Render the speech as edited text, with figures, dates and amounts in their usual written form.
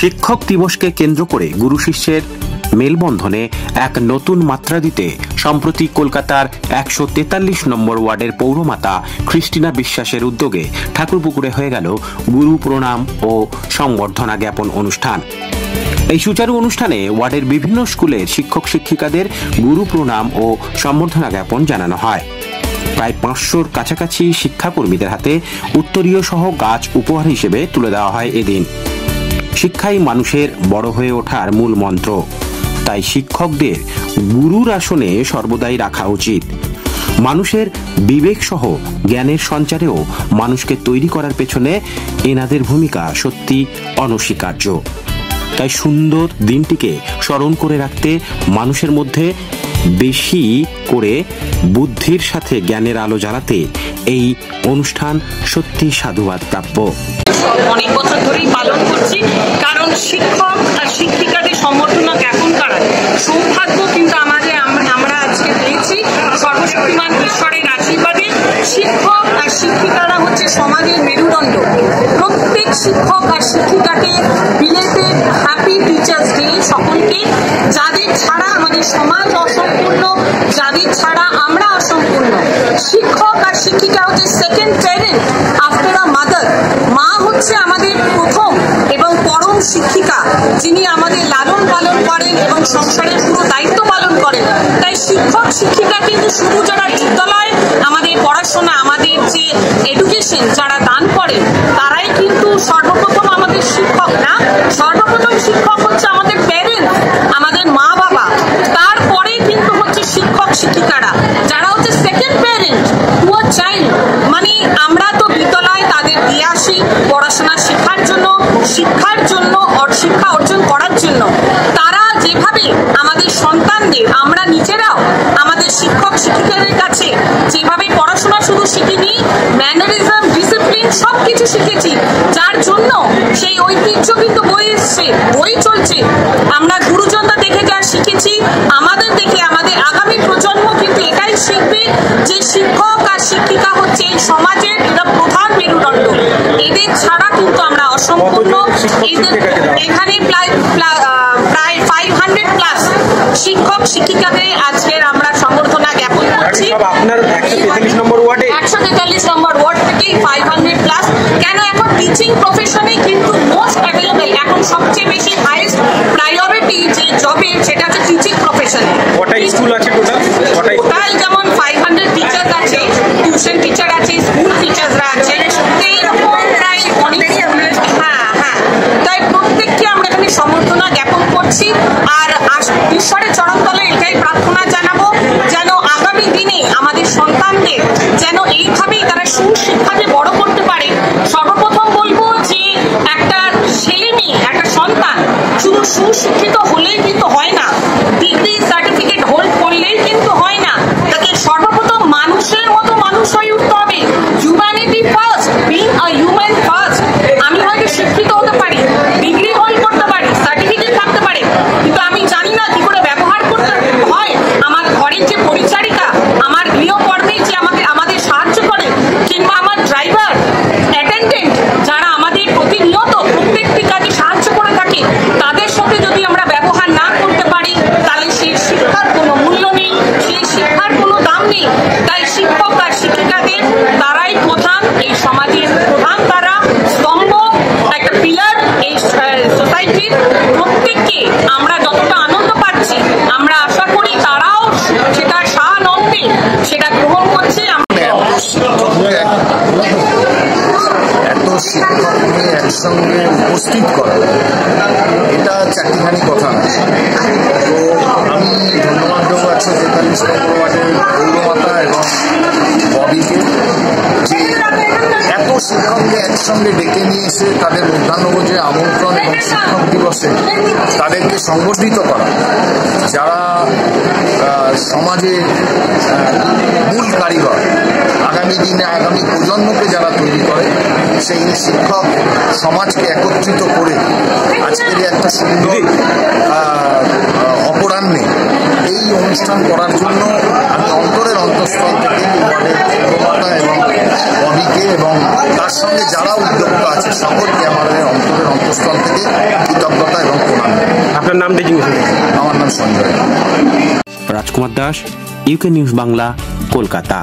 শিক্ষক দিবসকে কেন্দ্র করে গুরু শিষ্যের মেলবন্ধনে এক নতুন মাত্রা দিতে সম্প্রতি কলকাতার ১৪৩ নম্বর ওয়ার্ডের পৌরমাতা ক্রিস্টিনা বিশ্বাসের উদ্যোগে ঠাকুরপুকুরে হয়ে গেল গুরু প্রণাম ও সংবর্ধনা জ্ঞাপন অনুষ্ঠান। এই সুচারু অনুষ্ঠানে ওয়ার্ডের বিভিন্ন স্কুলের শিক্ষক শিক্ষিকাদের গুরু প্রণাম ও সম্বর্ধনা জ্ঞাপন জানানো হয়। প্রায় ৫০০-র কাছাকাছি শিক্ষাকর্মীদের হাতে উত্তরীয় সহ গাছ উপহার হিসেবে তুলে দেওয়া হয় এদিন। শিক্ষাই মানুষের বড় হয়ে ওঠার মূল মন্ত্র, তাই শিক্ষকদের গুরুর আসনে সর্বদাই রাখা উচিত। মানুষের বিবেক সহ জ্ঞানের সঞ্চারেও মানুষকে তৈরি করার পেছনে এনাদের ভূমিকা সত্যি অনস্বীকার্য। তাই সুন্দর দিনটিকে স্মরণ করে রাখতে মানুষের মধ্যে বেশি করে বুদ্ধির সাথে জ্ঞানের আলো জ্বালাতে এই অনুষ্ঠান সত্যি সাধুবাদ প্রাপ্য। অনেক বছর ধরেই পালন করছি, কারণ শিক্ষক আর শিক্ষিকাদের সম্বর্ধনা জ্ঞাপন করার সৌভাগ্য কিন্তু আমরা আজকে পেয়েছি। সর্বশক্তিমান ঈশ্বরের আশীর্বাদে শিক্ষক আর শিক্ষিকারা হচ্ছে সমাজের মেরুদণ্ড। প্রত্যেক শিক্ষক আর শিক্ষিকাকে বিলেটেড হ্যাপি টিচার্স ডে সকলকে, যাদের ছাড়া আমাদের সমাজ অসম্পূর্ণ, যাদের ছাড়া আমরা অসম্পূর্ণ। শিক্ষক আর শিক্ষিকা হচ্ছে second parent after a mother. মা হচ্ছে আমাদের প্রথম এবং পরম শিক্ষিকা, যিনি আমাদের লালন পালন করেন এবং সংসারের পুরো দায়িত্ব পালন করেন। তাই শিক্ষক শিক্ষিকা কিন্তু শুধু যারা বিদ্যালয় আমাদের পড়াশোনা, আমাদের যে এডুকেশন যারা দান করেন, তারাই কিন্তু সর্বপ্রথম আমাদের শিক্ষক না। সর্বপ্রথম শিক্ষক হচ্ছে আমাদের প্যারেন্ট, আমাদের মা বাবা। তারপরে কিন্তু হচ্ছে শিক্ষক শিক্ষিকারা, যারা হচ্ছে second parent to a child. মানে আমরা তো বিদ্যালয় তাদের দিয়ে আসি পড়াশোনা শেখার জন্য, শিক্ষা অর্জন করার জন্য। তারা যেভাবে আমাদের সন্তানদের, আমরা নিজেরাও আমাদের শিক্ষক শিক্ষিকাদের কাছে যেভাবে পড়াশোনা শুধু শিখিনি, ম্যানারিজম, ডিসিপ্লিন সবকিছু শিখেছি, যার জন্য সেই ঐতিহ্য কিন্তু বই চলছে। আমরা গুরুজনরা দেখে যা শিখেছি, আমাদের দেখে আমাদের আগামী প্রজন্ম কিন্তু এটাই শিখবে যে শিক্ষক আর শিক্ষিকা হচ্ছে এই সমাজের প্রধান মেরুদণ্ড। এদের ছাড়া কিন্তু আমরা অসম্পূর্ণ। এখানে প্রায় 500+ শিক্ষক শিক্ষিকাদের আজকের আমরা সম্বর্ধনা জ্ঞাপন করছি। 143 নম্বর ওয়ার্ড থেকে 500+। কেন? এখন টিচিং প্রফেশনে কিন্তু মোস্ট অ্যাভেলেবল, এখন সবচেয়ে বেশি হাইয়েস্ট প্রায়োরিটি যে জবের, সেটা হচ্ছে টিচিং প্রফেশনে। কটা স্কুল আছে টোটাল? যেমন 500 টিচার্স আছে, টিউশন টিচার আছে, স্কুল টিচার্সরা আছে, এইরকম প্রায় অনেক। হ্যাঁ, তাই প্রত্যেককে আমরা এখানে সম্বর্ধনা জ্ঞাপন করছি। আর ঈশ্বরের চরণতলে এটাই প্রার্থনা জানাবো, যেন আগামী দিনে আমাদের সন্তানদের যেন এইভাবেই তারা সুশিক্ষাতে বড় করতে পারে। সর্বপ্রথম বলবো যে একটা ছেলে মেয়ে, একটা সন্তান শুধু সুশিক্ষিত হলেই কিন্তু হয় না, ডিগ্রি সার্টিফিকেট হোল্ড করলেই কিন্তু হয় না। তাকে সর্বপ্রথম মানুষের মতো মানুষ হয়ে উঠতে হবে। Humanity first, being a human first. আমি হয়তো শিক্ষিত হতে পারি, ডিগ্রি হোল্ড করতে পারি, সার্টিফিকেট থাকতে পারে, কিন্তু আমি জানি না কি করে ব্যবহার করতে হয়। আমার ঘরের যে পরিচারিকা, আমার গৃহকর্মী যে আমাদের সাহায্য করে, কিংবা আমার ড্রাইভার, অ্যাটেন্ডেন্ট, যারা আমাদের প্রতিনিয়ত প্রত্যেকটি কাজে সাহায্য করে থাকে, তাদের সাথে যদি আমরা ব্যবহার না করতে পারি, তাহলে সেই শিক্ষার কোনো মূল্য নেই, সেই শিক্ষার কোনো দাম নেই। তাই শিক্ষক আর শিক্ষিকাদের তারাই প্রধান, এই সমাজের প্রধান, তারা স্তম্ভ, একটা পিলার এই সোসাইটির। প্রত্যেককে আমরা যতটা আনন্দ পাচ্ছি, আমরা আশা করি তারাও সেটা সানন্দে সেটা গ্রহণ করছে। এত শিক্ষককে একসঙ্গে উপস্থিত করা, এটা চারটিখানি কথা না। তো আমি ধন্যবাদ দেবো 143 নম্বর ওয়ার্ডের পৌরমাতা এবং ববিকে, যে এত শিক্ষককে একসঙ্গে ডেকে নিয়ে এসে তাদের মধ্যাহ্নভোজে আমন্ত্রণ এবং শিক্ষক দিবসে তাদেরকে সংগঠিত করা, যারা সমাজের মূল কারিগর, আগামী দিনে আগামী প্রজন্মকে যারা তৈরি করে, সেই শিক্ষক সমাজকে একত্রিত করে আজকের একটা সুন্দর অপরাহ্নে এই অনুষ্ঠান করার জন্য আমি অন্তরের অন্তঃস্থল থেকে এবং ববিকে এবং তার সঙ্গে যারা উদ্যোক্তা আছে সকলকে আমাদের অন্তরের অন্তঃস্থল থেকে কৃতজ্ঞতা এবং প্রণাম। আপনার নাম ডেজিগনেশন? আমার নাম সঞ্জয়। রাজকুমার দাস, ইউকে নিউজ বাংলা, কলকাতা।